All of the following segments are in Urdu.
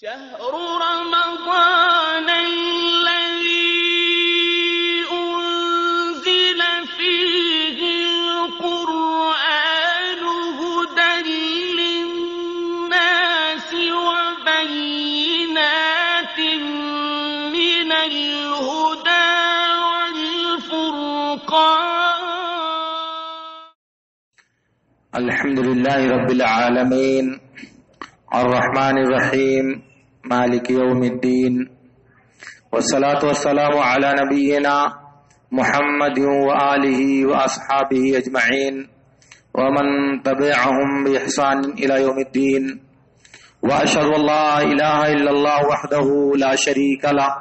شهر رمضان الذي أنزل فيه القرآن هدى للناس وبينات من الهدى والفرقان. الحمد لله رب العالمين الرحمن الرحيم مالك يوم الدين والصلاة والسلام على نبينا محمد وآله وأصحابه أجمعين ومن تبعهم بإحسان إلى يوم الدين وأشهد أن لا إله إلا الله وحده لا شريك له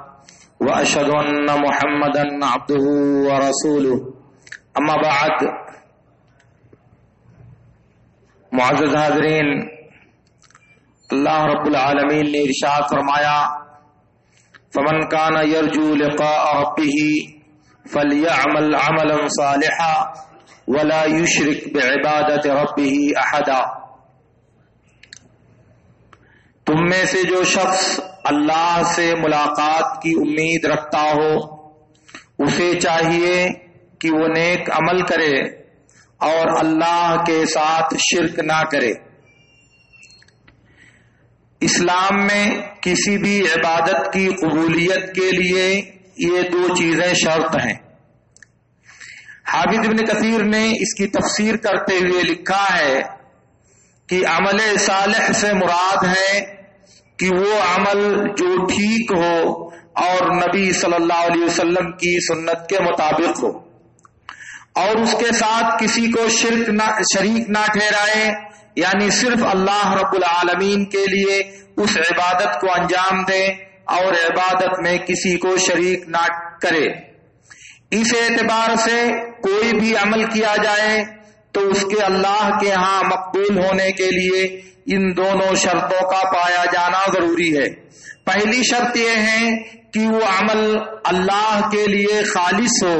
وأشهد أن محمدا عبده ورسوله. أما بعد، معزز حاضرین، اللہ رب العالمین نے ارشاد فرمایا، فمن کان یرجو لقاء ربہ فلیعمل عملا صالحا ولا یشرک بعبادت ربہ احدا. تم میں سے جو شخص اللہ سے ملاقات کی امید رکھتا ہو اسے چاہیے کہ وہ نیک عمل کرے اور اللہ کے ساتھ شرک نہ کرے. اسلام میں کسی بھی عبادت کی قبولیت کے لیے یہ دو چیزیں شرط ہیں. حافظ ابن کثیر نے اس کی تفسیر کرتے ہوئے لکھا ہے کہ عمل صالح سے مراد ہے کہ وہ عمل جو ٹھیک ہو اور نبی صلی اللہ علیہ وسلم کی سنت کے مطابق ہو اور اس کے ساتھ کسی کو شریک نہ ٹھہرائے، یعنی صرف اللہ رب العالمین کے لیے اس عبادت کو انجام دے اور عبادت میں کسی کو شریک نہ کرے. اس اعتبار سے کوئی بھی عمل کیا جائے تو اس کے اللہ کے ہاں مقبول ہونے کے لیے ان دونوں شرطوں کا پایا جانا ضروری ہے. پہلی شرط یہ ہے کہ وہ عمل اللہ کے لیے خالص ہو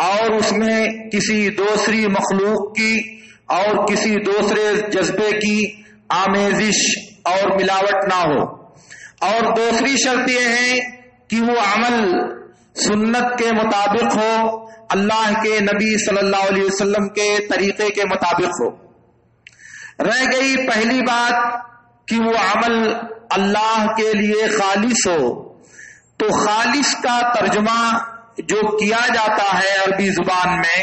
اور اس میں کسی دوسری مخلوق کی اور کسی دوسرے جذبے کی آمیزش اور ملاوٹ نہ ہو. اور دوسری شرط یہ ہے کہ وہ عمل سنت کے مطابق ہو، اللہ کے نبی صلی اللہ علیہ وسلم کے طریقے کے مطابق ہو. رہ گئی پہلی بات کہ وہ عمل اللہ کے لیے خالص ہو. تو خالص کا ترجمہ جو کیا جاتا ہے عربی زبان میں،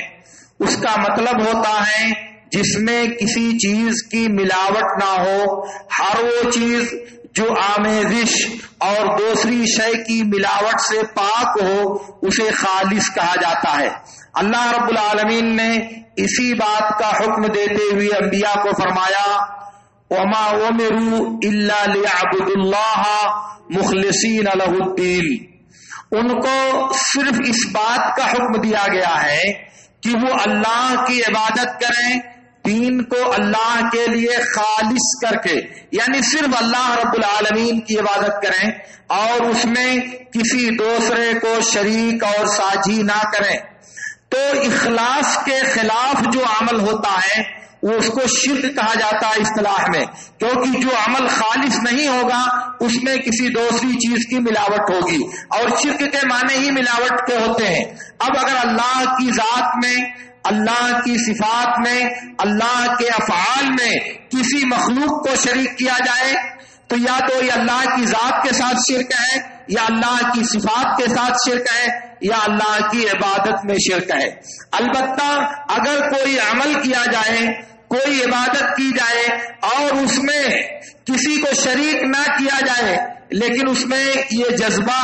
اس کا مطلب ہوتا ہے جس میں کسی چیز کی ملاوٹ نہ ہو. ہر وہ چیز جو آمیزش اور دوسری شے کی ملاوٹ سے پاک ہو اسے خالص کہا جاتا ہے. اللہ رب العالمین نے اسی بات کا حکم دیتے ہوئے انبیاء کو فرمایا، وَمَا أُمِرُوا إِلَّا لِيَعْبُدُوا اللَّهَ مُخْلِصِينَ لَهُ الدِّينَ. ان کو صرف اس بات کا حکم دیا گیا ہے کہ وہ اللہ کی عبادت کریں، دین کو اللہ کے لیے خالص کر کے، یعنی صرف اللہ رب العالمین کی عبادت کریں اور اس میں کسی دوسرے کو شریک اور ساجھی نہ کریں. تو اخلاص کے خلاف جو عمل ہوتا ہے وہ اس کو شرک کہا جاتا ہے اصطلاح میں، کیونکہ جو عمل خالص نہیں ہوگا اس میں کسی دوسری چیز کی ملاوٹ ہوگی، اور شرک کے معنی ہی ملاوٹ کے ہوتے ہیں. اب اگر اللہ کی ذات میں، اللہ کی صفات میں، اللہ کے افعال میں کسی مخلوق کو شریک کیا جائے تو یا تو یہ اللہ کی ذات کے ساتھ شرک ہے، یا اللہ کی صفات کے ساتھ شرک ہے، یا اللہ کی عبادت میں شرک ہے. البتہ اگر کوئی عمل کیا جائے، کوئی عبادت کی جائے اور اس میں کسی کو شریک نہ کیا جائے لیکن اس میں یہ جذبہ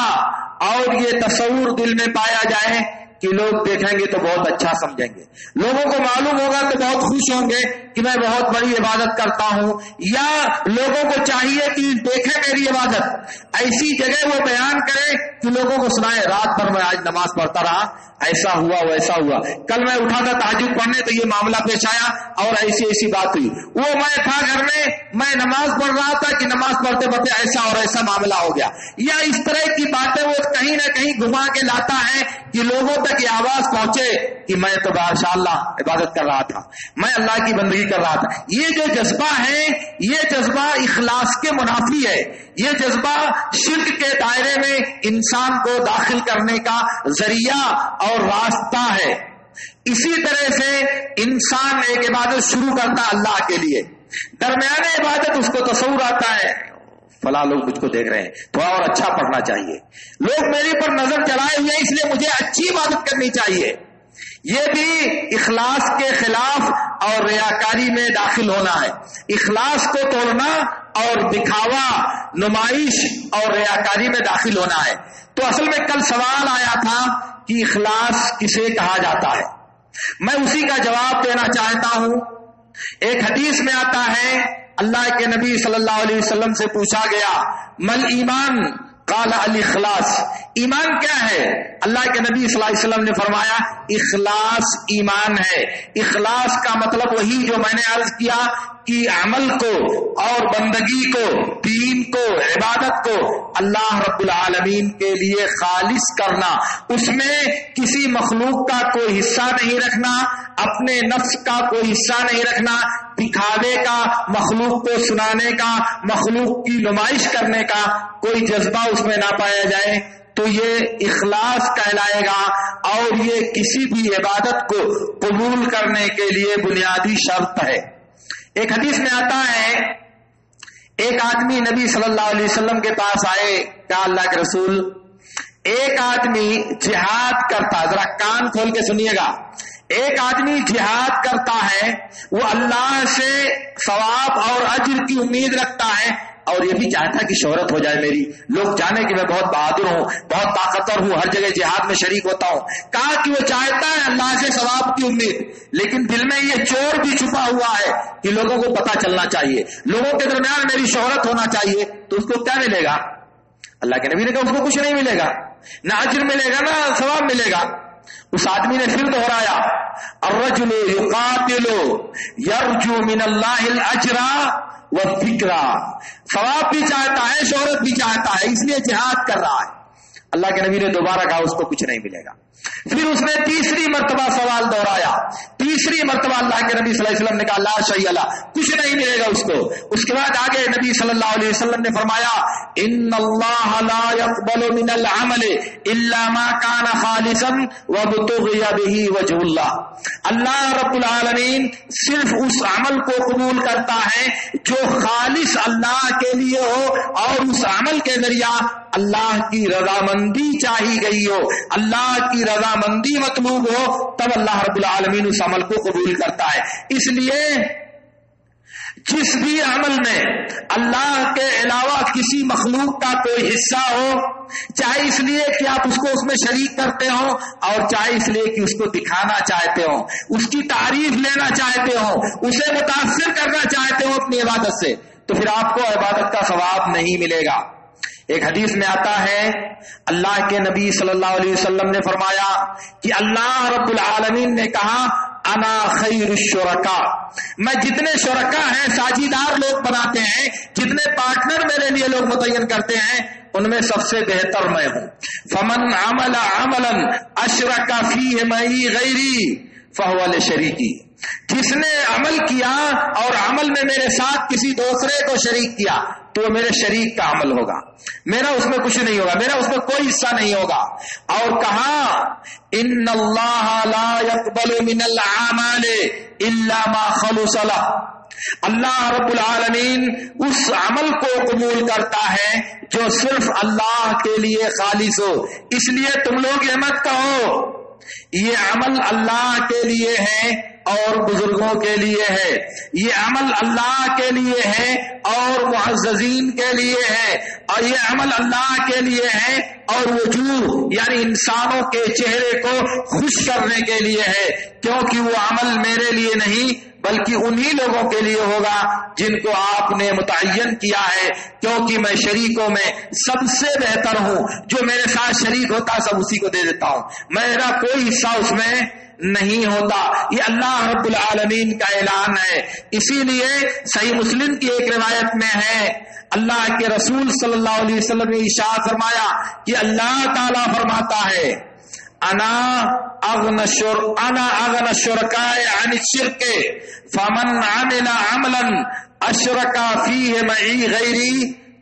اور یہ تصور دل میں پایا جائے کہ لوگ دیکھیں گے تو بہت اچھا سمجھیں گے، لوگوں کو معلوم ہوگا تو بہت خوش ہوں گے کہ میں بہت بڑی عبادت کرتا ہوں، یا لوگوں کو چاہیے کہ دیکھیں میری عبادت، ایسی جگہ وہ بیان کرے کہ لوگوں کو سنائے رات بھر میں آج نماز پڑھتا رہا، ایسا ہوا ویسا ہوا، کل میں اٹھا تھا تہجد پڑھنے تو یہ معاملہ پیش آیا اور ایسی ایسی بات ہوئی، وہ میں تھا گھر میں نماز پڑھ رہا تھا کہ نماز پڑھتے پڑھتے ایسا اور ایسا معاملہ ہو گیا. یا اس طرح کی باتیں وہ کہیں نہ کہیں گھما کے لاتا ہے کہ لوگوں تک یہ آواز پہنچے کہ میں تو ماشاء اللہ عبادت کر رہا تھا، میں اللہ کی بندگی کر رہا تھا. یہ جو جذبہ ہے یہ جذبہ اخلاص کے منافی ہے، یہ جذبہ شرک کے دائرے میں انسان کو داخل کرنے کا ذریعہ اور راستہ ہے۔ اسی طرح سے انسان ایک عبادت شروع کرتا اللہ کے لیے، درمیان عبادت اس کو تصور آتا ہے فلاں لوگ مجھ کو دیکھ رہے ہیں، تھوڑا اور اچھا پڑھنا چاہیے، لوگ میرے پر نظر چلائے ہوئے اس لیے مجھے اچھی عبادت کرنی چاہیے۔ یہ بھی اخلاص کے خلاف اور ریاکاری میں داخل ہونا ہے، اخلاص کو توڑنا اور دکھاوا، نمائش اور ریاکاری میں داخل ہونا ہے۔ تو اصل میں کل سوال آیا تھا کہ اخلاص کسے کہا جاتا ہے، میں اسی کا جواب دینا چاہتا ہوں۔ ایک حدیث میں آتا ہے، اللہ کے نبی صلی اللہ علیہ وسلم سے پوچھا گیا مل ایمان، قال الاخلاص، ایمان کیا ہے؟ اللہ کے نبی صلی اللہ علیہ وسلم نے فرمایا اخلاص ایمان ہے۔ اخلاص کا مطلب وہی جو میں نے عرض کیا کہ عمل کو اور بندگی کو، دین کو، عبادت کو اللہ رب العالمین کے لیے خالص کرنا، اس میں کسی مخلوق کا کوئی حصہ نہیں رکھنا، اپنے نفس کا کوئی حصہ نہیں رکھنا، دکھاوے کا، مخلوق کو سنانے کا، مخلوق کی نمائش کرنے کا کوئی جذبہ اس میں نہ پایا جائے، تو یہ اخلاص کہلائے گا، اور یہ کسی بھی عبادت کو قبول کرنے کے لیے بنیادی شرط ہے۔ ایک حدیث میں آتا ہے، ایک آدمی نبی صلی اللہ علیہ وسلم کے پاس آئے، کہا اللہ کے رسول ایک آدمی جہاد کرتا، ذرا کان کھول کے سنیے گا، ایک آدمی جہاد کرتا ہے، وہ اللہ سے ثواب اور اجر کی امید رکھتا ہے، اور یہ بھی چاہتا ہے کہ شہرت ہو جائے میری، لوگ جانے کہ میں بہت بہادر ہوں، بہت طاقتور ہوں، ہر جگہ جہاد میں شریک ہوتا ہوں۔ کہا کہ وہ چاہتا ہے اللہ سے ثواب کی امید، لیکن دل میں یہ چور بھی چھپا ہوا ہے کہ لوگوں کو پتہ چلنا چاہیے، لوگوں کے درمیان میری شہرت ہونا چاہیے، تو اس کو کیا ملے گا؟ اللہ کے نبی نے کہا اس کو کچھ نہیں ملے گا، نہ اجر ملے گا نہ ثواب ملے گا۔ اس آدمی نے پھر دہرایا الرجل یقاتل یرجو من اللہ الاجر والذکر، ثواب بھی چاہتا ہے، شہرت بھی چاہتا ہے، اس لیے جہاد کر رہا ہے۔ اللہ کے نبی نے دوبارہ کہا اس کو کچھ نہیں ملے گا۔ پھر اس نے تیسری مرتبہ سوال دہرایا، تیسری مرتبہ اللہ کے نبی صلی اللہ علیہ وسلم نے کہا لا شیء لہ، کچھ نہیں ملے گا اس کو۔ اس کے بعد آگے نبی صلی اللہ علیہ وسلم نے فرمایا ان اللہ لا يقبل من العمل الا ما كان خالصا وابتغي به وجه اللہ، اللہ رب العالمین صرف اس عمل کو قبول کرتا ہے جو خالص اللہ کے لیے ہو، اور اس عمل کے ذریعہ اللہ کی رضامندی چاہی گئی ہو، اللہ کی رضامندی مطلوب ہو، تب اللہ رب العالمین اس عمل کو قبول کرتا ہے۔ اس لیے جس بھی عمل میں اللہ کے علاوہ کسی مخلوق کا کوئی حصہ ہو، چاہے اس لیے کہ آپ اس کو اس میں شریک کرتے ہو، اور چاہے اس لیے کہ اس کو دکھانا چاہتے ہو، اس کی تعریف لینا چاہتے ہو، اسے متاثر کرنا چاہتے ہو اپنی عبادت سے، تو پھر آپ کو عبادت کا ثواب نہیں ملے گا۔ ایک حدیث میں آتا ہے اللہ کے نبی صلی اللہ علیہ وسلم نے فرمایا کہ اللہ رب العالمین نے کہا انا خیر الشرکاء، میں جتنے شرکا ہیں، ساجیدار لوگ بناتے ہیں، جتنے پارٹنر میرے لیے لوگ متعین کرتے ہیں، ان میں سب سے بہتر میں ہوں۔ فمن عمل عملا اشرک فیہ معی غیری فہو لشریکی، جس نے عمل کیا اور عمل میں میرے ساتھ کسی دوسرے کو شریک کیا تو وہ میرے شریک کا عمل ہوگا، میرا اس میں کچھ نہیں ہوگا، میرا اس میں کوئی حصہ نہیں ہوگا۔ اور کہا ان اللہ لا يقبل من الاعمال الا ما خلص له، اللہ رب العالمین اس عمل کو قبول کرتا ہے جو صرف اللہ کے لیے خالص ہو۔ اس لیے تم لوگ یہ مت کہو یہ عمل اللہ کے لیے ہے اور بزرگوں کے لیے ہے، یہ عمل اللہ کے لیے ہے اور معززین کے لیے ہے، اور یہ عمل اللہ کے لیے ہے اور وجوہ یعنی انسانوں کے چہرے کو خوش کرنے کے لیے ہے، کیونکہ وہ عمل میرے لیے نہیں بلکہ انہی لوگوں کے لیے ہوگا جن کو آپ نے متعین کیا ہے، کیونکہ میں شریکوں میں سب سے بہتر ہوں، جو میرے ساتھ شریک ہوتا سب اسی کو دے دیتا ہوں، میرا کوئی حصہ اس میں نہیں ہوتا۔ یہ اللہ رب العالمین کا اعلان ہے۔ اسی لیے صحیح مسلم کی ایک روایت میں ہے اللہ کے رسول صلی اللہ علیہ وسلم نے ارشاد فرمایا کہ اللہ تعالیٰ فرماتا ہے انا اغنى الشركاء عن الشرك فمن عمل عملا اشرك فيه معي غيري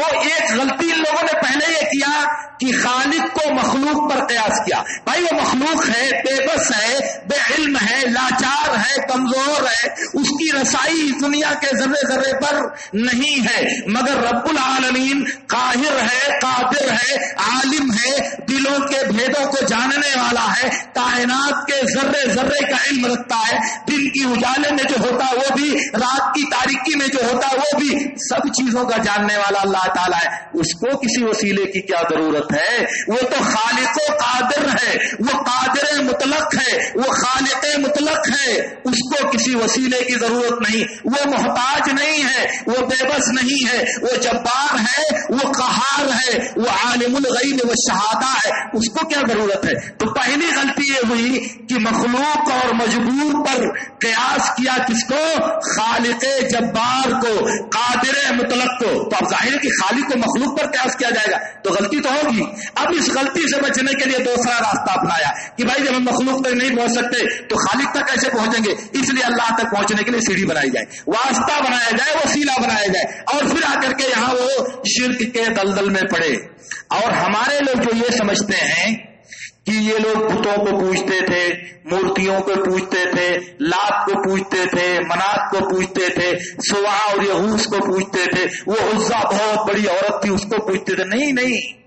تو ایک غلطی ان لوگوں نے پہلے یہ کیا کہ خالق کو مخلوق پر قیاس کیا. بھائی وہ مخلوق ہے، بے بس ہے، بے علم ہے، لاچار ہے، کمزور ہے، اس کی رسائی دنیا کے ذرے ذرے پر نہیں ہے، مگر رب العالمین قاہر ہے، قادر ہے، عالم ہے، دلوں کے بھیدوں کو جاننے والا ہے، کائنات کے ذرے ذرے کا علم رکھتا ہے، دن کی اجالے میں جو ہوتا ہے وہ بھی، رات کی تاریکی میں جو ہوتا ہے وہ بھی، سب چیزوں کا جاننے والا اللہ تعالیٰ ہے. اس کو کسی وسیلے کی کیا ضرورت ہے؟ وہ تو خالق و قادر ہے، وہ قادر مطلق ہے، وہ خالق مطلق ہے، اس کو کسی وسیلے کی ضرورت نہیں، وہ محتاج نہیں ہے، وہ بے بس نہیں ہے، وہ جبار ہے، وہ قہار ہے، وہ عالم الغیب والشہادہ ہے، اس کو کیا ضرورت ہے؟ تو پہلی غلطی یہ ہوئی کہ مخلوق اور مجبور پر قیاس کیا، کس کو؟ خالق جبار کو، قادر مطلق کو. تو اب ظاہر ہے کہ خالق کو مخلوق پر قیاس کیا جائے گا تو غلطی تو ہوگی. اب اس غلطی سے بچنے کے لیے دوسرا راستہ اپنایا کہ بھائی جب ہم مخلوق تک نہیں پہنچ سکتے تو خالق تک کیسے پہنچیں گے؟ اس لیے اللہ تک پہنچنے کے لیے سیڑھی بنائی جائے، واسطہ بنایا جائے، وسیلہ بنایا جائے، اور پھر آ کر کے یہاں وہ شرک کے دلدل میں پڑے. اور ہمارے لوگ جو یہ سمجھتے ہیں کہ یہ لوگ بتوں کو پوجتے تھے، مورتیوں کو پوجتے تھے، لات کو پوجتے تھے، منات کو پوجتے تھے، سوا اور یغوث کو پوجتے تھے، وہ عزا بہت بڑی عورت تھی اس کو پوجتے تھے. نہیں،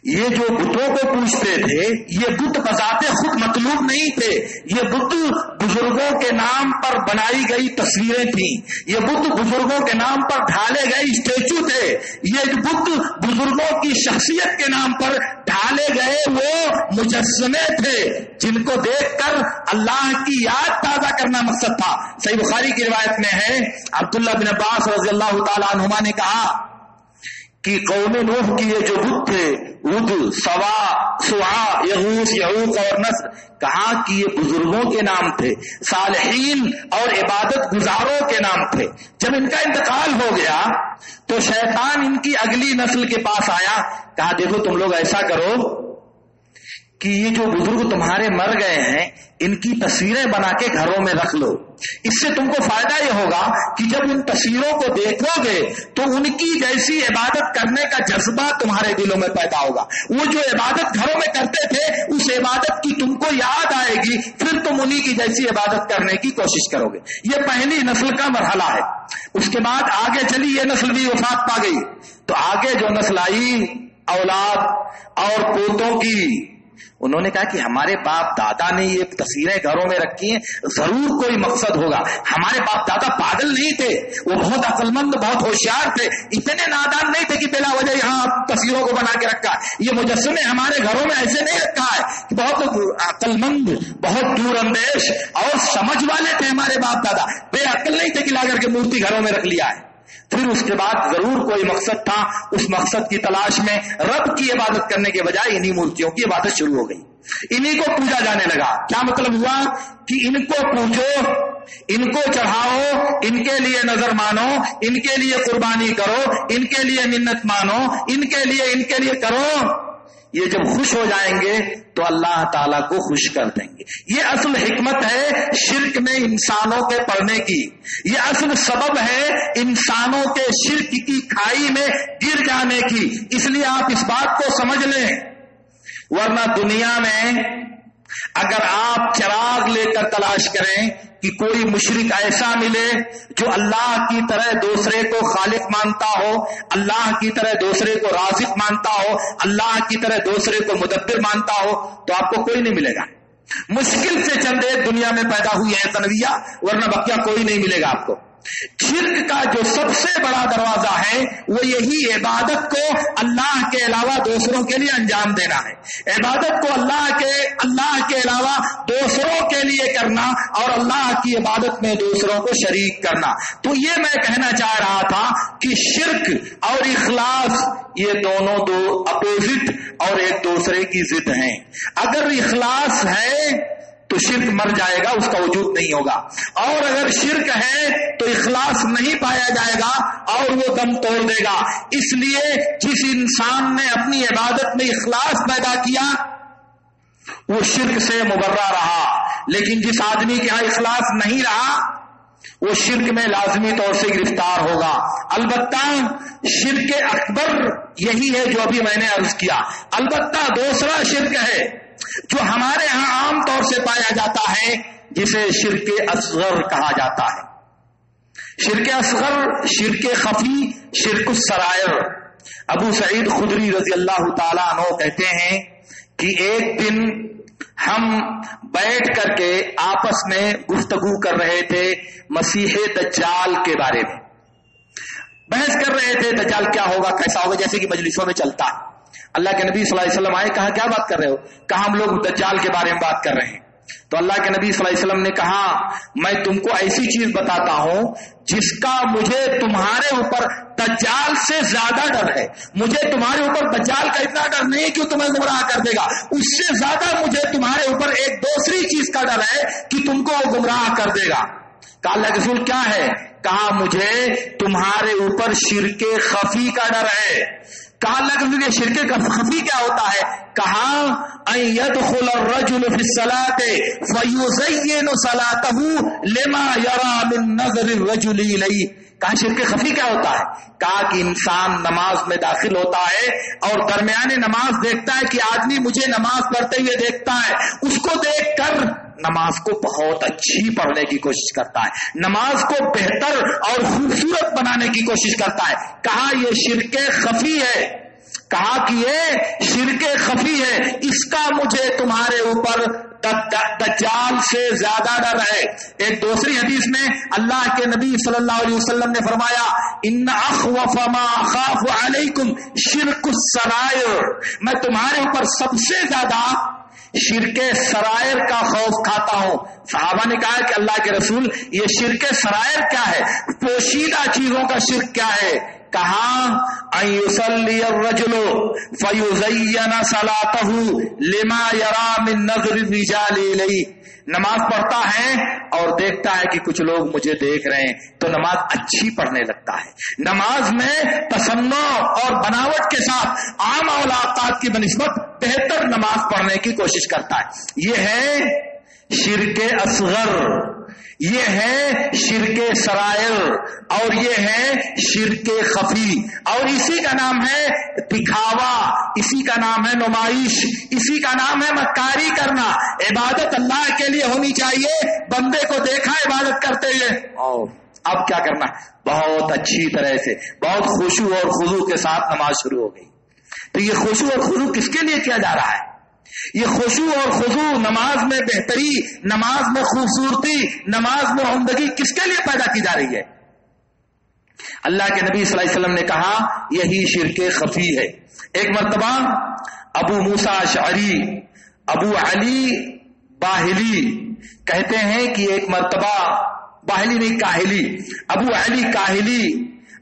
یہ جو بتوں کو پوجتے تھے یہ بت بذات خود مطلوب نہیں تھے، یہ بت بزرگوں کے نام پر بنائی گئی تصویریں تھیں، یہ بت بزرگوں کے نام پر ڈھالے گئے اسٹیچو تھے، یہ بت بزرگوں کی شخصیت کے نام پر ڈھالے گئے وہ مجسمے تھے جن کو دیکھ کر اللہ کی یاد تازہ کرنا مقصد تھا. صحیح بخاری کی روایت میں ہے، عبداللہ بن عباس رضی اللہ تعالی عنہما نے کہا کہ قوم نوح کی یہ جو بت تھے، ود، سوا، یغوث، یعوق اور نصر، کہا کہ یہ بزرگوں کے نام تھے، صالحین اور عبادت گزاروں کے نام تھے. جب ان کا انتقال ہو گیا تو شیطان ان کی اگلی نسل کے پاس آیا، کہا دیکھو تم لوگ ایسا کرو کہ یہ جو بزرگ تمہارے مر گئے ہیں ان کی تصویریں بنا کے گھروں میں رکھ لو. اس سے تم کو فائدہ یہ ہوگا کہ جب ان تصویروں کو دیکھو گے تو ان کی جیسی عبادت کرنے کا جذبہ تمہارے دلوں میں پیدا ہوگا. وہ جو عبادت گھروں میں کرتے تھے اس عبادت کی تم کو یاد آئے گی، پھر تم انہی کی جیسی عبادت کرنے کی کوشش کرو گے. یہ پہلی نسل کا مرحلہ ہے. اس کے بعد آگے چلی یہ نسل بھی وفات پا گئی تو آگے جو نسل آئی اولاد اور پوتوں کی، انہوں نے کہا کہ ہمارے باپ دادا نے یہ تصویریں گھروں میں رکھی ہیں، ضرور کوئی مقصد ہوگا. ہمارے باپ دادا پاگل نہیں تھے، وہ بہت عقل مند، بہت ہوشیار تھے، اتنے نادان نہیں تھے کہ بلا وجہ یہاں تصویروں کو بنا کے رکھا. یہ مجسمے ہمارے گھروں میں ایسے نہیں رکھا ہے کہ بہت عقل مند، بہت دور اندیش اور سمجھ والے تھے ہمارے باپ دادا، بے عقل نہیں تھے کہ لا کر کے مورتی گھروں میں رکھ لیا ہے. پھر اس کے بعد ضرور کوئی مقصد تھا، اس مقصد کی تلاش میں رب کی عبادت کرنے کے بجائے انہی مورتیوں کی عبادت شروع ہو گئی، انہی کو پوجا جانے لگا. کیا مطلب ہوا کہ ان کو پوجو، ان کو چڑھاؤ، ان کے لیے نظر مانو، ان کے لیے قربانی کرو، ان کے لیے منت مانو، ان کے لیے کرو. یہ جب خوش ہو جائیں گے تو اللہ تعالیٰ کو خوش کر دیں گے. یہ اصل حکمت ہے شرک میں انسانوں کے پڑنے کی، یہ اصل سبب ہے انسانوں کے شرک کی کھائی میں گر جانے کی. اس لیے آپ اس بات کو سمجھ لیں، ورنہ دنیا میں اگر آپ چراغ لے کر تلاش کریں کہ کوئی مشرک ایسا ملے جو اللہ کی طرح دوسرے کو خالق مانتا ہو، اللہ کی طرح دوسرے کو رازق مانتا ہو، اللہ کی طرح دوسرے کو مدبر مانتا ہو، تو آپ کو کوئی نہیں ملے گا. مشکل سے چند ایک دنیا میں پیدا ہوئی ہے تنویہ، ورنہ بقیہ کوئی نہیں ملے گا آپ کو. شرک کا جو سب سے بڑا دروازہ ہے وہ یہی عبادت کو اللہ کے علاوہ دوسروں کے لیے انجام دینا ہے، عبادت کو اللہ کے علاوہ دوسروں کے لیے کرنا اور اللہ کی عبادت میں دوسروں کو شریک کرنا. تو یہ میں کہنا چاہ رہا تھا کہ شرک اور اخلاص یہ دونوں دو اپوزٹ اور ایک دوسرے کی ضد ہیں. اگر اخلاص ہے تو شرک مر جائے گا، اس کا وجود نہیں ہوگا، اور اگر شرک ہے تو اخلاص نہیں پایا جائے گا اور وہ دم توڑ دے گا. اس لیے جس انسان نے اپنی عبادت میں اخلاص پیدا کیا وہ شرک سے مبرہ رہا، لیکن جس آدمی کے ہاں اخلاص نہیں رہا وہ شرک میں لازمی طور سے گرفتار ہوگا. البتہ شرک اکبر یہی ہے جو ابھی میں نے عرض کیا. البتہ دوسرا شرک ہے جو ہمارے ہاں عام طور سے پایا جاتا ہے جسے شرک اصغر کہا جاتا ہے. شرک اصغر، شرک خفی، شرک السرائر. ابو سعید خدری رضی اللہ تعالیٰ عنہ کہتے ہیں کہ ایک دن ہم بیٹھ کر کے آپس میں گفتگو کر رہے تھے مسیح دجال کے بارے میں. بحث کر رہے تھے دجال کیا ہوگا، کیسا ہوگا، جیسے کہ مجلسوں میں چلتا ہے. اللہ کے نبی صلی اللہ علیہ وسلم آئے، کہا کیا بات کر رہے ہو؟ کہا ہم لوگ دجال کے بارے میں بات کر رہے ہیں. تو اللہ کے نبی صلی اللہ علیہ وسلم نے کہا میں تم کو ایسی چیز بتاتا ہوں جس کا مجھے تمہارے اوپر دجال سے زیادہ ڈر ہے. مجھے تمہارے اوپر دجال کا اتنا ڈر نہیں کہ تمہیں گمراہ کر دے گا، اس سے زیادہ مجھے تمہارے اوپر ایک دوسری چیز کا ڈر ہے کہ تم کو گمراہ کر دے گا. کہا اللہ کے رسول کیا ہے؟ کہا مجھے تمہارے اوپر شرک خفی کا ڈر ہے. کہا اللہ کے رسول شرک خفی کیا ہوتا ہے؟ کہا ان يدخل الرجل في الصلاة فيزين صلاته لما يرى من نظر الرجل إليه. کہا شرک خفی کیا ہوتا ہے؟ کہا کہ انسان نماز میں داخل ہوتا ہے اور درمیان نماز دیکھتا ہے کہ آدمی مجھے نماز پڑھتے ہوئے دیکھتا ہے، اس کو دیکھ کر نماز کو بہت اچھی پڑھنے کی کوشش کرتا ہے، نماز کو بہتر اور خوبصورت بنانے کی کوشش کرتا ہے. کہا یہ شرک خفی ہے. کہا کہ یہ شرک خفی ہے، اس کا مجھے تمہارے اوپر دجال سے زیادہ ڈر ہے. ایک دوسری حدیث میں اللہ کے نبی صلی اللہ علیہ وسلم نے فرمایا ان اخوف ما اخاف علیکم شرک السرائر. میں تمہارے اوپر سب سے زیادہ شرک سرائر کا خوف کھاتا ہوں. صحابہ نے کہا کہ اللہ کے رسول یہ شرک سرائر کیا ہے؟ پوشیدہ چیزوں کا شرک کیا ہے؟ کہا ان یصلی الرجل فیزین صلاته لما یری من نظر الرجال الیہ. نماز پڑھتا ہے اور دیکھتا ہے کہ کچھ لوگ مجھے دیکھ رہے ہیں تو نماز اچھی پڑھنے لگتا ہے. نماز میں تصنع اور بناوٹ کے ساتھ عام اوقات کی بنسبت بہتر نماز پڑھنے کی کوشش کرتا ہے. یہ ہے شرک اصغر، یہ ہے شرک سرائر، اور یہ ہے شرک خفی. اور اسی کا نام ہے دکھاوا، اسی کا نام ہے نمائش، اسی کا نام ہے مکاری کرنا. عبادت اللہ کے لیے ہونی چاہیے، بندے کو دیکھا عبادت کرتے ہوئے اور اب کیا کرنا، بہت اچھی طرح سے بہت خشوع اور خضوع کے ساتھ نماز شروع ہو گئی. تو یہ خشوع اور خضوع کس کے لیے کیا جا رہا ہے؟ یہ خشوع اور خضوع نماز میں بہتری، نماز میں خوبصورتی، نماز میں عمدگی کس کے لیے پیدا کی جا رہی ہے؟ اللہ کے نبی صلی اللہ علیہ وسلم نے کہا یہی شرک خفی ہے. ایک مرتبہ ابو موسیٰ اشعری، ابو علی باہلی کہتے ہیں کہ ایک مرتبہ، باہلی نہیں کاہلی، ابو علی کاہلی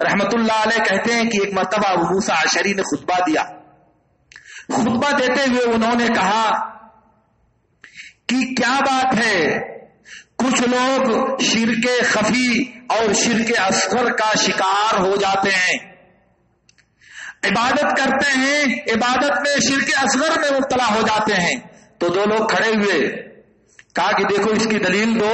رحمت اللہ علیہ کہتے ہیں کہ ایک مرتبہ ابو موسیٰ اشعری نے خطبہ دیا. خطبہ دیتے ہوئے انہوں نے کہا کہ کیا بات ہے، کچھ لوگ شرک خفی اور شرک اصغر کا شکار ہو جاتے ہیں، عبادت کرتے ہیں، عبادت میں شرک اصغر میں مبتلا ہو جاتے ہیں. تو دو لوگ کھڑے ہوئے، کہا کہ دیکھو اس کی دلیل دو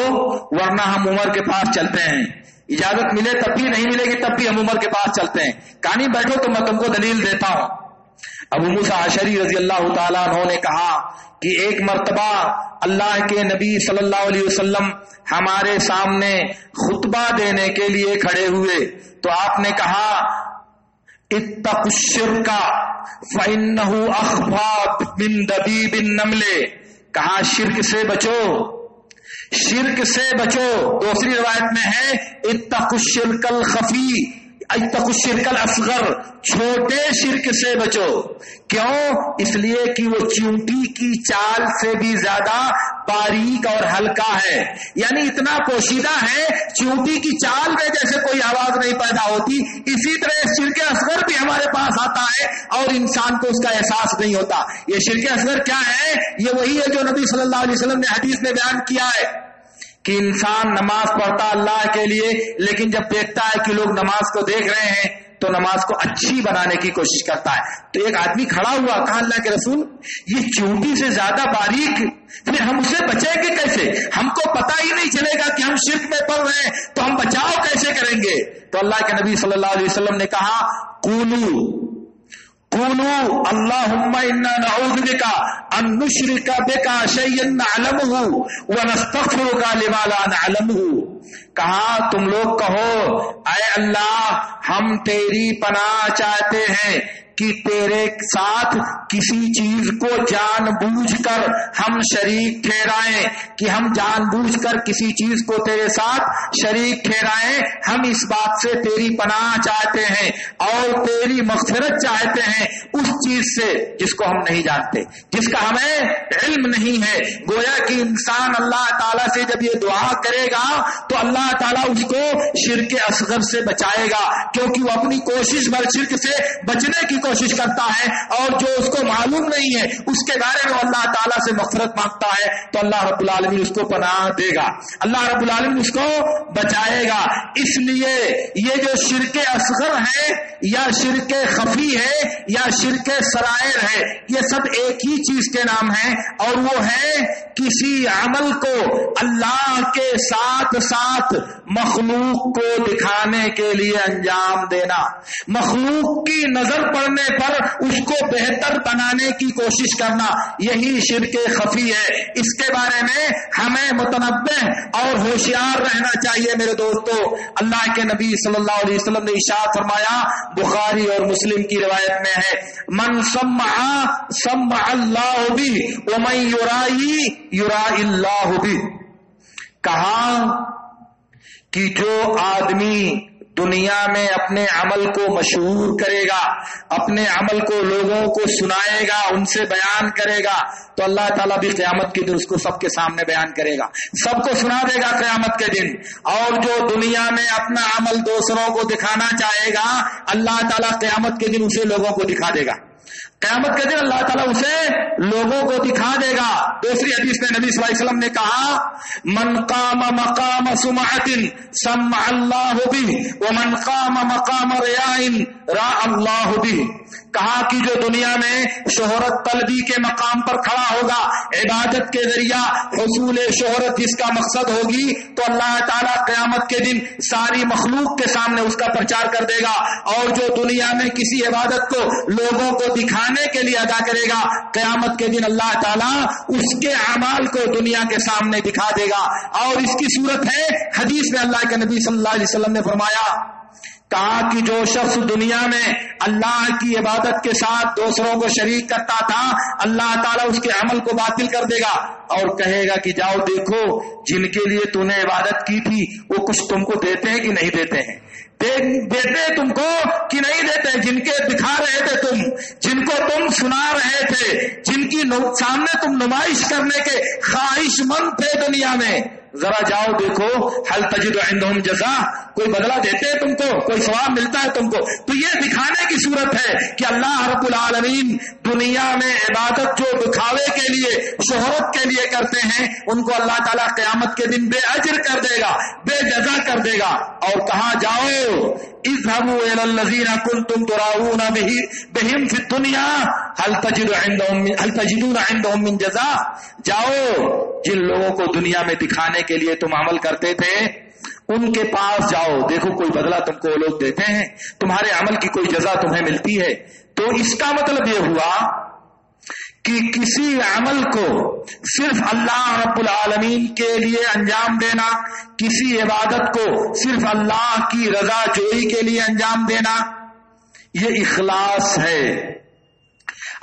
ورنہ ہم عمر کے پاس چلتے ہیں. اجازت ملے تب بھی، نہیں ملے گی تب بھی ہم عمر کے پاس چلتے ہیں. کہا نہیں بیٹھو تو میں تم کو دلیل دیتا ہوں. ابو موسیٰ اشعری رضی اللہ تعالیٰ عنہ نے کہا کہ ایک مرتبہ اللہ کے نبی صلی اللہ علیہ وسلم ہمارے سامنے خطبہ دینے کے لیے کھڑے ہوئے تو آپ نے کہا اتقوا الشرک فإنہ اخفی من دبیب النمل. کہا شرک سے بچو، شرک سے بچو. دوسری روایت میں ہے اتقوا الشرک الخفی، اتقوا الشرک الاصغر، چھوٹے شرک سے بچو. کیوں؟ اس لیے کہ وہ چیونٹی کی چال سے بھی زیادہ باریک اور ہلکا ہے، یعنی اتنا پوشیدہ ہے چیونٹی کی چال میں جیسے کوئی آواز نہیں پیدا ہوتی، اسی طرح شرک اصغر بھی ہمارے پاس آتا ہے اور انسان کو اس کا احساس نہیں ہوتا. یہ شرک اصغر کیا ہے؟ یہ وہی ہے جو نبی صلی اللہ علیہ وسلم نے حدیث میں بیان کیا ہے کہ انسان نماز پڑھتا اللہ کے لیے، لیکن جب دیکھتا ہے کہ لوگ نماز کو دیکھ رہے ہیں تو نماز کو اچھی بنانے کی کوشش کرتا ہے. تو ایک آدمی کھڑا ہوا, کہا اللہ کے رسول یہ چونٹی سے زیادہ باریک, پھر ہم اسے بچیں گے کیسے؟ ہم کو پتہ ہی نہیں چلے گا کہ ہم شرک میں پڑ رہے ہیں, تو ہم بچاؤ کیسے کریں گے؟ تو اللہ کے نبی صلی اللہ علیہ وسلم نے کہا قولوا اللہم انا نعوذ بک ان نشرک بک شیئا نعلمہ ونستغفرک لما لا نعلمہ. کہا تم لوگ کہو اے اللہ ہم تیری پناہ چاہتے ہیں کہ تیرے ساتھ کسی چیز کو جان بوجھ کر ہم شریک ٹھہرائیں, کہ ہم جان بوجھ کر کسی چیز کو تیرے ساتھ شریک ٹھہرائیں. ہم اس بات سے تیری پناہ چاہتے ہیں اور تیری مغفرت چاہتے ہیں اس چیز سے جس کو ہم نہیں جانتے, جس کا ہمیں علم نہیں ہے. گویا کہ انسان اللہ تعالیٰ سے جب یہ دعا کرے گا تو اللہ تعالیٰ اس کو شرک اصغر سے بچائے گا, کیونکہ وہ اپنی کوشش بھر شرک سے بچنے کی کوشش کرتا ہے, اور جو اس کو معلوم نہیں ہے اس کے بارے میں اللہ تعالیٰ سے مغفرت مانگتا ہے, تو اللہ رب العالمین اس کو پناہ دے گا, اللہ رب العالمین اس کو بچائے گا. اس لیے یہ جو شرک اصغر ہے یا شرک خفی ہے یا شرک سرائر ہے, یہ سب ایک ہی چیز کے نام ہیں, اور وہ ہے کسی عمل کو اللہ کے ساتھ ساتھ مخلوق کو دکھانے کے لیے انجام دینا, مخلوق کی نظر پڑنے پر اس کو بہتر بنانے کی کوشش کرنا, یہی شرک خفی ہے. اس کے بارے میں ہمیں متنبہ اور ہوشیار رہنا چاہیے میرے دوستو. اللہ کے نبی صلی اللہ علیہ وسلم نے ارشاد فرمایا, بخاری اور مسلم کی روایت میں ہے, من سمع اللہ بہ ومن یرائی اللہ بہ. کہا کہ جو آدمی دنیا میں اپنے عمل کو مشہور کرے گا, اپنے عمل کو لوگوں کو سنائے گا, ان سے بیان کرے گا, تو اللہ تعالیٰ بھی قیامت کے دن اس کو سب کے سامنے بیان کرے گا, سب کو سنا دے گا قیامت کے دن. اور جو دنیا میں اپنا عمل دوسروں کو دکھانا چاہے گا, اللہ تعالیٰ قیامت کے دن اسے لوگوں کو دکھا دے گا, قیامت کے دن اللہ تعالیٰ اسے لوگوں کو دکھا دے گا. دوسری حدیث میں نبی صلی اللہ علیہ وسلم نے کہا, من قام مقام سمعۃ سمع اللہ بہ ومن قام مقام ریاء راء اللہ بہ. کہا کہ جو دنیا میں شہرت طلبی کے مقام پر کھڑا ہوگا, عبادت کے ذریعہ حصول شہرت جس کا مقصد ہوگی, تو اللہ تعالیٰ قیامت کے دن ساری مخلوق کے سامنے اس کا پرچار کر دے گا. اور جو دنیا میں کسی عبادت کو لوگوں کو دکھانے کے لیے ادا کرے گا, قیامت کے دن اللہ تعالیٰ اس کے اعمال کو دنیا کے سامنے دکھا دے گا. اور اس کی صورت ہے حدیث میں اللہ کے نبی صلی اللہ علیہ وسلم نے فرمایا, کہا کہ جو شخص دنیا میں اللہ کی عبادت کے ساتھ دوسروں کو شریک کرتا تھا, اللہ تعالیٰ اس کے عمل کو باطل کر دے گا اور کہے گا کہ جاؤ دیکھو جن کے لیے تو نے عبادت کی تھی وہ کچھ تم کو دیتے ہیں کہ نہیں دیتے ہیں, دیتے تم کو کہ نہیں دیتے, جن کے دکھا رہے تھے تم, جن کو تم سنا رہے تھے, جن کی سامنے تم نمائش کرنے کے خواہش مند تھے دنیا میں, ذرا جاؤ دیکھو هل تجد عندهم جزاء, کوئی بدلہ دیتے ہیں تم کو, کوئی ثواب ملتا ہے تم کو. تو یہ دکھانے کی صورت ہے کہ اللہ رب العالمین دنیا میں عبادت جو دکھاوے کے لیے شہرت کے لیے کرتے ہیں ان کو اللہ تعالیٰ قیامت کے دن بے اجر کر دے گا, بے جزا کر دے گا. اور کہا جاؤ اذهبوا الى الذين كنتم تراؤون بهم في الدنيا هل تجدون عندهم من جزاء. جاؤ جن لوگوں کو دنیا میں دکھانے کے لیے تم عمل کرتے تھے ان کے پاس جاؤ, دیکھو کوئی بدلہ تم کو وہ لوگ دیتے ہیں, تمہارے عمل کی کوئی جزا تمہیں ملتی ہے. تو اس کا مطلب یہ ہوا کہ کسی عمل کو صرف اللہ رب العالمین کے لیے انجام دینا, کسی عبادت کو صرف اللہ کی رضا جوئی کے لیے انجام دینا, یہ اخلاص ہے.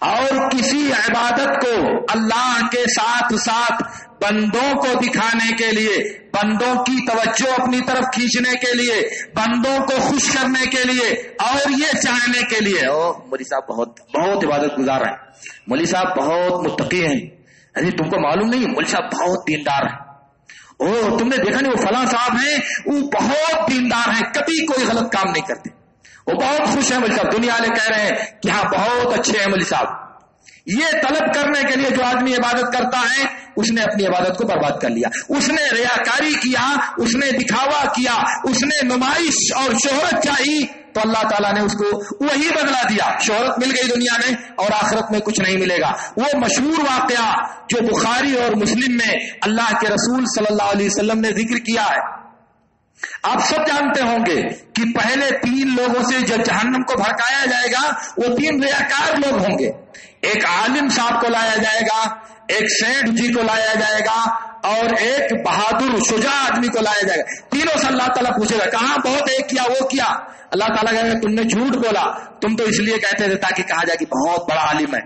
اور کسی عبادت کو اللہ کے ساتھ ساتھ بندوں کو دکھانے کے لیے, بندوں کی توجہ اپنی طرف کھینچنے کے لیے, بندوں کو خوش کرنے کے لیے اور یہ چاہنے کے لیے, مولوی صاحب بہت عبادت گزار ہیں, مولوی صاحب بہت متقی ہیں, ارے تم کو معلوم نہیں مولوی صاحب بہت دیندار ہیں, تم نے دیکھا نہیں وہ فلاں صاحب ہیں وہ بہت دیندار ہیں, کبھی کوئی غلط کام نہیں کرتے, وہ بہت خوش ہیں مولوی صاحب, دنیا والے کہہ رہے ہیں کہ ہاں بہت اچھے ہیں مولوی صاحب. یہ طلب کرنے کے لیے جو آدمی عبادت کرتا ہے اس نے اپنی عبادت کو برباد کر لیا, اس نے ریاکاری کیا, اس نے دکھاوا کیا, اس نے نمائش اور شہرت چاہی, تو اللہ تعالیٰ نے اس کو وہی بدلا دیا، شہرت مل گئی دنیا میں اور آخرت میں کچھ نہیں ملے گا۔ وہ مشہور واقعہ جو بخاری اور مسلم میں اللہ کے رسول صلی اللہ علیہ وسلم نے ذکر کیا ہے، آپ سب جانتے ہوں گے کہ پہلے 3 لوگوں سے جب جہنم کو بھڑکایا جائے گا وہ 3 ریاکار لوگ ہوں گے۔ ایک عالم صاحب کو لایا جائے گا، ایک سیٹھ جی کو لایا جائے گا اور ایک بہادر شجاع آدمی کو لایا جائے گا۔ تینوں سے اللہ تعالیٰ پوچھے گا کہاں بہت ایک کیا وہ کیا؟ اللہ تعالیٰ کہے گا تم نے جھوٹ بولا، تم تو اس لیے کہتے تھے تاکہ کہا جائے کہ بہت بڑا عالم ہے،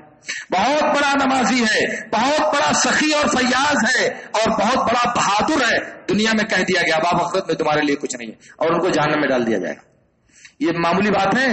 بہت بڑا نمازی ہے، بہت بڑا سخی اور فیاض ہے اور بہت بڑا بہادر ہے۔ دنیا میں کہہ دیا گیا اب آخرت میں تمہارے لیے کچھ نہیں ہے، اور ان کو جہنم میں ڈال دیا جائے گا۔ یہ معمولی بات ہے،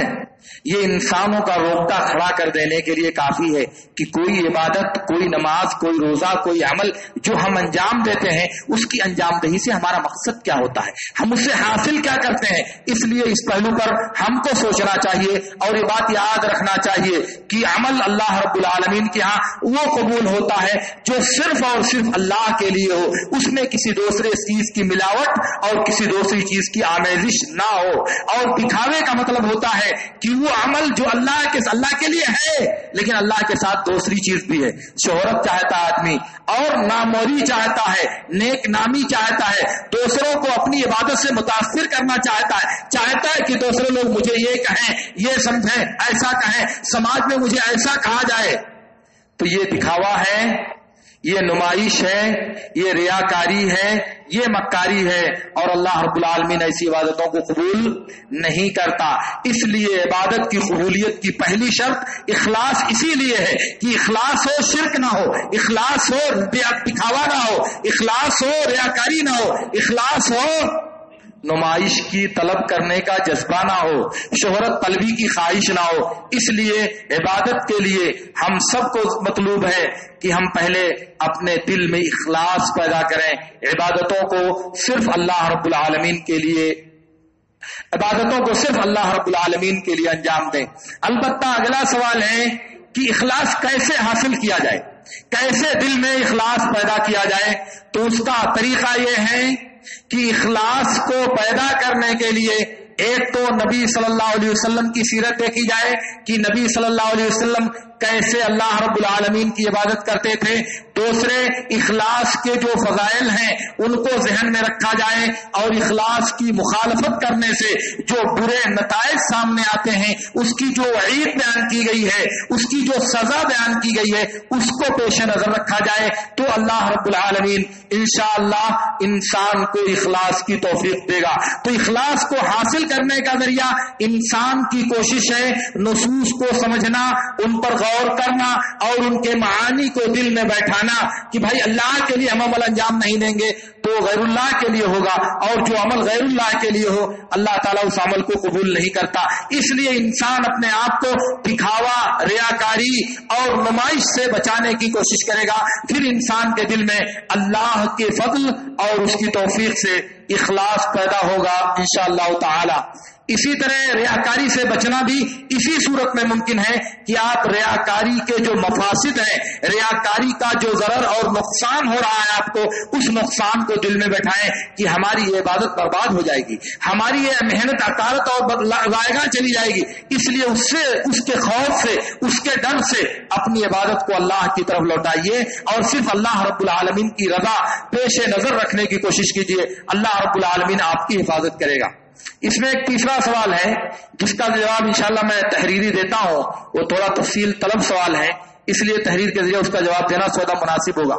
یہ انسانوں کا روکتا کھڑا کر دینے کے لیے کافی ہے کہ کوئی عبادت، کوئی نماز، کوئی روزہ، کوئی عمل جو ہم انجام دیتے ہیں اس کی انجام دہی سے ہمارا مقصد کیا ہوتا ہے، ہم اس سے حاصل کیا کرتے ہیں۔ اس لیے اس پہلو پر ہم کو سوچنا چاہیے اور یہ بات یاد رکھنا چاہیے کہ عمل اللہ رب العالمین کے ہاں وہ قبول ہوتا ہے جو صرف اور صرف اللہ کے لیے ہو، اس میں کسی دوسرے چیز کی ملاوٹ اور کسی دوسری چیز کی آمیزش نہ ہو۔ اور دکھاوے کا مطلب ہوتا ہے کہ وہ عمل جو اللہ کے لیے ہے لیکن اللہ کے ساتھ دوسری چیز بھی ہے۔ شہرت چاہتا ہے آدمی اور ناموری چاہتا ہے، نیک نامی چاہتا ہے، دوسروں کو اپنی عبادت سے متاثر کرنا چاہتا ہے کہ دوسرے لوگ مجھے یہ کہیں، یہ سمجھیں، ایسا کہیں، سماج میں مجھے ایسا کہا جائے۔ تو یہ دکھاوا ہے، یہ نمائش ہے، یہ ریاکاری ہے، یہ مکاری ہے، اور اللہ رب العالمین ایسی عبادتوں کو قبول نہیں کرتا۔ اس لیے عبادت کی قبولیت کی پہلی شرط اخلاص اسی لیے ہے کہ اخلاص ہو، شرک نہ ہو، اخلاص ہو، دکھاوا نہ ہو، اخلاص ہو، ریاکاری نہ ہو، اخلاص ہو، نمائش کی طلب کرنے کا جذبہ نہ ہو، شہرت طلبی کی خواہش نہ ہو۔ اس لیے عبادت کے لیے ہم سب کو مطلوب ہے کہ ہم پہلے اپنے دل میں اخلاص پیدا کریں، عبادتوں کو صرف اللہ رب العالمین کے لیے انجام دیں۔ البتہ اگلا سوال ہے کہ اخلاص کیسے حاصل کیا جائے، کیسے دل میں اخلاص پیدا کیا جائے؟ تو اس کا طریقہ یہ ہے کہ اخلاص کو پیدا کرنے کے لیے ایک تو نبی صلی اللہ علیہ وسلم کی سیرت دیکھی جائے کہ نبی صلی اللہ علیہ وسلم کیسے اللہ رب العالمین کی عبادت کرتے تھے۔ دوسرے، اخلاص کے جو فضائل ہیں ان کو ذہن میں رکھا جائے اور اخلاص کی مخالفت کرنے سے جو برے نتائج سامنے آتے ہیں، اس کی جو وعید بیان کی گئی ہے، اس کی جو سزا بیان کی گئی ہے، اس کو پیش نظر رکھا جائے تو اللہ رب العالمین انشاءاللہ انسان کو اخلاص کی توفیق دے گا۔ تو اخلاص کو حاصل کرنے کا ذریعہ انسان کی کوشش ہے نصوص کو سمجھنا، ان پر غور کرنا اور ان کے معانی کو دل میں بیٹھانا کہ بھائی اللہ کے لیے ہم عمل انجام نہیں دیں گے تو غیر اللہ کے لیے ہوگا، اور جو عمل غیر اللہ کے لیے ہو اللہ تعالیٰ اس عمل کو قبول نہیں کرتا۔ اس لیے انسان اپنے آپ کو دکھاوا، ریاکاری اور نمائش سے بچانے کی کوشش کرے گا، پھر انسان کے دل میں اللہ کے فضل اور اس کی توفیق سے اخلاص پیدا ہوگا انشاءاللہ تعالی۔ اسی طرح ریاکاری سے بچنا بھی اسی صورت میں ممکن ہے کہ آپ ریاکاری کے جو مفاسد ہیں، ریاکاری کا جو ضرر اور نقصان ہو رہا ہے آپ کو، اس نقصان کو دل میں بیٹھائیں کہ ہماری یہ عبادت برباد ہو جائے گی، ہماری یہ محنت عطارت اور ضائع چلی جائے گی۔ اس لیے اس کے خوف سے، اس کے ڈر سے اپنی عبادت کو اللہ کی طرف لوٹائیے اور صرف اللہ رب العالمین کی رضا پیش نظر رکھنے کی کوشش کیجیے، اللہ رب العالمین آپ کی حفاظت کرے گا۔ اس میں ایک تیسرا سوال ہے جس کا جواب انشاءاللہ میں تحریری دیتا ہوں، وہ تھوڑا تفصیل طلب سوال ہے، اس لیے تحریر کے ذریعے اس کا جواب دینا سودا مناسب ہوگا۔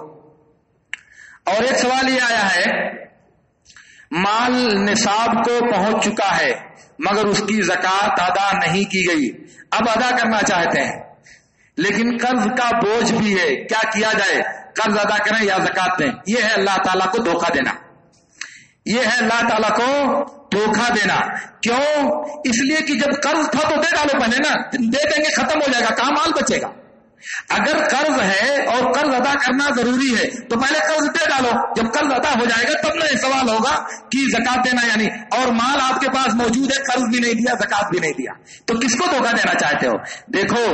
اور ایک سوال یہ آیا ہے، مال نصاب کو پہنچ چکا ہے مگر اس کی زکوٰۃ ادا نہیں کی گئی، اب ادا کرنا چاہتے ہیں لیکن قرض کا بوجھ بھی ہے، کیا کیا جائے؟ قرض ادا کریں یا زکوٰۃ دیں؟ یہ ہے اللہ تعالیٰ کو دھوکہ دینا، یہ ہے اللہ تعالیٰ کو دھوکہ دینا۔ کیوں؟ اس لیے کہ جب قرض تھا تو دے ڈالو پہلے نا، دے دیں گے ختم ہو جائے گا، کہاں مال بچے گا؟ اگر قرض ہے اور قرض ادا کرنا ضروری ہے تو پہلے قرض دے ڈالو، جب قرض ادا ہو جائے گا تب نہ سوال ہوگا کہ زکات دینا یعنی، اور مال آپ کے پاس موجود ہے، قرض بھی نہیں دیا، زکات بھی نہیں دیا، تو کس کو دھوکہ دینا چاہتے ہو؟ دیکھو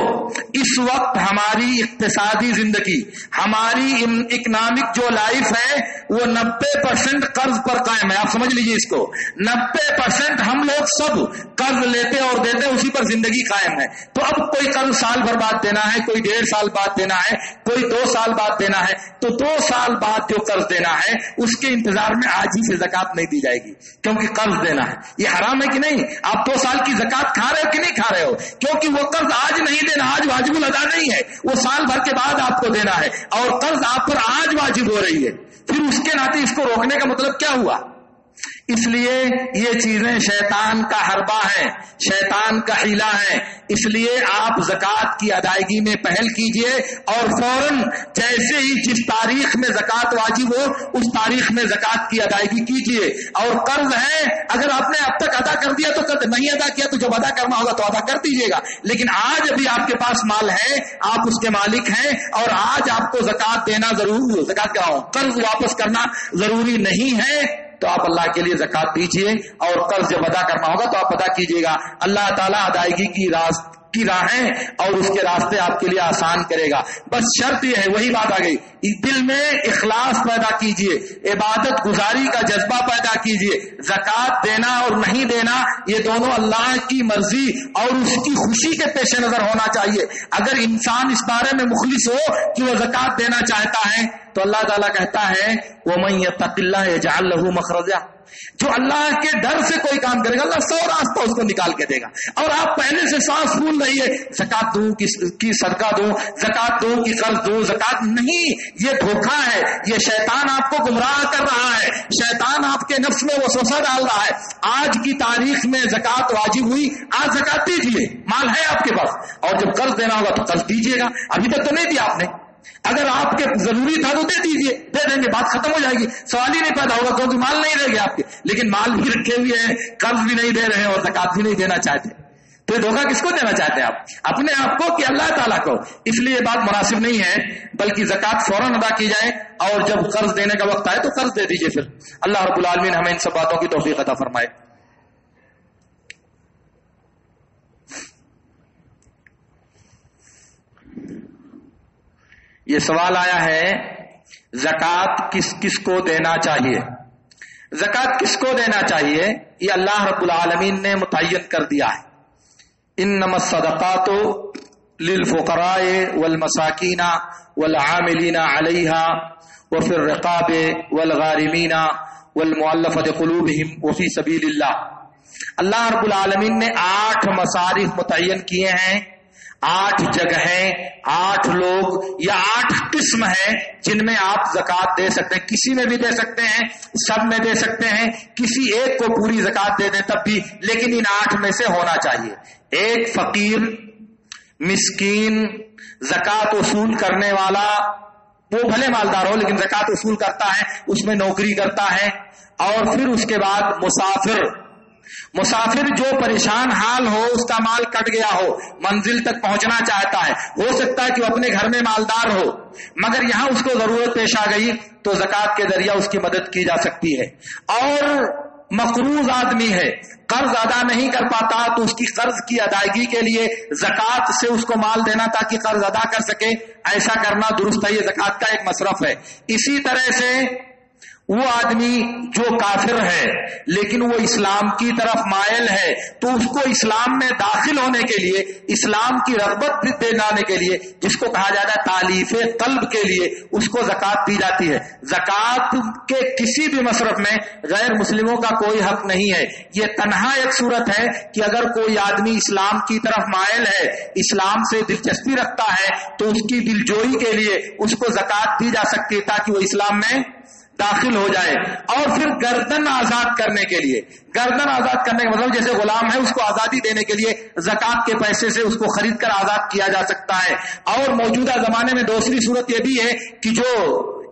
اس وقت ہماری اقتصادی زندگی، ہماری اکنامک جو لائف ہے وہ 90% قرض پر قائم ہے. آپ سمجھ لیجئے اس کو، 90% ہم لوگ سب قرض لیتے اور دیتے، اسی پر زندگی قائم ہے. تو اب کوئی قرض سال بھر بعد دینا ہے، کوئی 1.5 سال بعد دینا ہے، کوئی 2 سال بعد دینا ہے، تو 2 سال بعد جو قرض دینا ہے اس کے انتظار میں آج ہی سے زکات نہیں دی جائے گی، کیونکہ قرض دینا ہے. یہ حرام ہے کہ نہیں؟ آپ 2 سال کی زکات کھا رہے ہو کہ نہیں کھا رہے ہو؟ کیونکہ وہ قرض آج نہیں دینا، آج واجب الادا نہیں ہے، وہ سال بھر کے بعد آپ کو دینا ہے، اور قرض آپ پر آج واجب ہو رہی ہے. پھر اس کے ناطے اس کو روکنے کا مطلب کیا ہوا؟ اس لیے یہ چیزیں شیطان کا حربہ ہے، شیطان کا حیلہ ہے. اس لیے آپ زکات کی ادائیگی میں پہل کیجئے، اور فوراً جیسے ہی جس تاریخ میں زکات واجب ہو اس تاریخ میں زکات کی ادائیگی کیجئے. اور قرض ہے اگر آپ نے اب تک ادا کر دیا تو نہیں ادا کیا تو جب ادا کرنا ہوگا تو ادا کر دیجئے گا. لیکن آج ابھی آپ کے پاس مال ہے، آپ اس کے مالک ہیں، اور آج آپ کو زکات دینا ضروری، زکات کیا ہو، قرض واپس کرنا ضروری نہیں ہے، تو آپ اللہ کے لیے زکات دیجئے، اور قرض جب ادا کرنا ہوگا تو آپ ادا کیجئے گا. اللہ تعالیٰ ادائیگی کی راہیں اور اس کے راستے آپ کے لیے آسان کرے گا. بس شرط یہ ہے، وہی بات آ گئی، دل میں اخلاص پیدا کیجئے، عبادت گزاری کا جذبہ پیدا کیجئے. زکات دینا اور نہیں دینا یہ دونوں اللہ کی مرضی اور اس کی خوشی کے پیش نظر ہونا چاہیے. اگر انسان اس بارے میں مخلص ہو کہ وہ زکات دینا چاہتا ہے تو اللہ تعالیٰ کہتا ہے وَمَن يَتَّقِ اللَّهَ يَجْعَل لَّهُ مَخْرَجًا، جو اللہ کے ڈر سے کوئی کام کرے گا اللہ 100 راستہ اس کو نکال کے دے گا. اور آپ پہلے سے سانس پھول رہی ہے، زکات دوں کی صدقہ دوں، زکات دوں کی قرض دوں، زکات نہیں، یہ دھوکہ ہے، یہ شیطان آپ کو گمراہ کر رہا ہے، شیطان آپ کے نفس میں وسوسہ ڈال رہا ہے. آج کی تاریخ میں زکات واجب ہوئی، آج زکات دیجیے، مال ہے آپ کے پاس، اور جب قرض دینا ہوگا تو قرض دیجیے گا. ابھی تک تو نہیں دیا آپ نے، اگر آپ کے ضروری تھا تو دے دیجیے، دے دیں گے، بات ختم ہو جائے گی، سوال ہی نہیں پیدا ہوگا، کیونکہ مال نہیں رہ گیا آپ کے. لیکن مال بھی رکھے ہوئے ہیں، قرض بھی نہیں دے رہے ہیں اور زکات بھی نہیں دینا چاہتے، تو یہ دھوکہ کس کو دینا چاہتے ہیں آپ؟ اپنے آپ کو کہ اللہ تعالیٰ کو؟ اس لیے یہ بات مناسب نہیں ہے، بلکہ زکات فوراً ادا کی جائے، اور جب قرض دینے کا وقت آئے تو قرض دے دیجیے. پھر اللہ رب العالمین ہمیں ان سب باتوں کی توفیق عطا فرمائے. یہ سوال آیا ہے زکات کس کو دینا چاہیے؟ زکات کس کو دینا چاہیے یہ اللہ رب العالمین نے متعین کر دیا ہے. انما الصدقات للفقراء والمساکین والعاملین علیہا وفی الرقاب والغارمین والمؤلفۃ قلوبہم وفی سبیل اللہ. اللہ رب العالمین نے 8 مصارف متعین کیے ہیں، 8 جگہیں، 8 لوگ یا 8 قسم ہیں جن میں آپ زکات دے سکتے ہیں. کسی میں بھی دے سکتے ہیں، سب میں دے سکتے ہیں، کسی ایک کو پوری زکات دے دیں تب بھی، لیکن ان 8 میں سے ہونا چاہیے. ایک فقیر، مسکین، زکات وصول کرنے والا، وہ بھلے مالدار ہو لیکن زکات وصول کرتا ہے، اس میں نوکری کرتا ہے. اور پھر اس کے بعد مسافر جو پریشان حال ہو، اس کا مال کٹ گیا ہو، منزل تک پہنچنا چاہتا ہے، ہو سکتا ہے کہ وہ اپنے گھر میں مالدار ہو مگر یہاں اس کو ضرورت پیش آ گئی تو زکات کے ذریعہ اس کی مدد کی جا سکتی ہے. اور مقروض آدمی ہے، قرض ادا نہیں کر پاتا تو اس کی قرض کی ادائیگی کے لیے زکات سے اس کو مال دینا تاکہ قرض ادا کر سکے، ایسا کرنا درست ہے، یہ زکات کا ایک مصرف ہے. اسی طرح سے وہ آدمی جو کافر ہے لیکن وہ اسلام کی طرف مائل ہے تو اس کو اسلام میں داخل ہونے کے لیے، اسلام کی رغبت دلانے کے لیے، جس کو کہا جاتا ہے تالیف قلب کے لیے، اس کو زکات دی جاتی ہے. زکات کے کسی بھی مصرف میں غیر مسلموں کا کوئی حق نہیں ہے. یہ تنہا ایک صورت ہے کہ اگر کوئی آدمی اسلام کی طرف مائل ہے، اسلام سے دلچسپی رکھتا ہے تو اس کی دلجوئی کے لیے اس کو زکات دی جا سکتی ہے تاکہ وہ اسلام میں داخل ہو جائے. اور پھر گردن آزاد کرنے کے لیے، گردن آزاد کرنے کا مطلب جیسے غلام ہے اس کو آزادی دینے کے لیے زکات کے پیسے سے اس کو خرید کر آزاد کیا جا سکتا ہے. اور موجودہ زمانے میں دوسری صورت یہ بھی ہے کہ جو